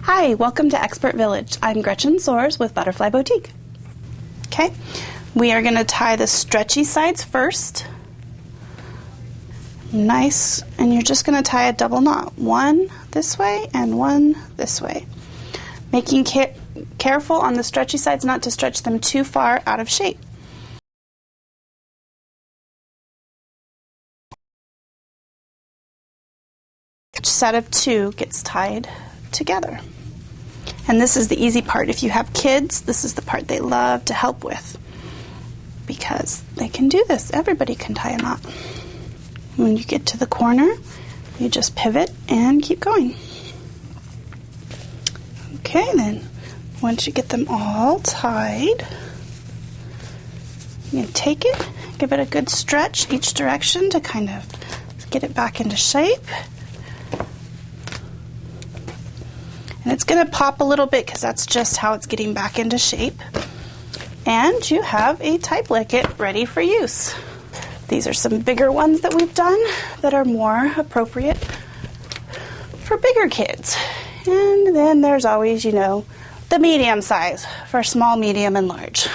Hi, welcome to Expert Village. I'm Gretchen Soares with Butterfly Boutique. Okay, we are going to tie the stretchy sides first. Nice, and you're just going to tie a double knot. One this way and one this way. Making careful on the stretchy sides not to stretch them too far out of shape. Each set of two gets tied together. And this is the easy part. If you have kids, this is the part they love to help with because they can do this. Everybody can tie a knot. When you get to the corner, you just pivot and keep going. Okay, then once you get them all tied, you take it, give it a good stretch each direction to kind of get it back into shape. And it's going to pop a little bit because that's just how it's getting back into shape. And you have a tie blanket ready for use. These are some bigger ones that we've done that are more appropriate for bigger kids. And then there's always, the medium size for small, medium, and large.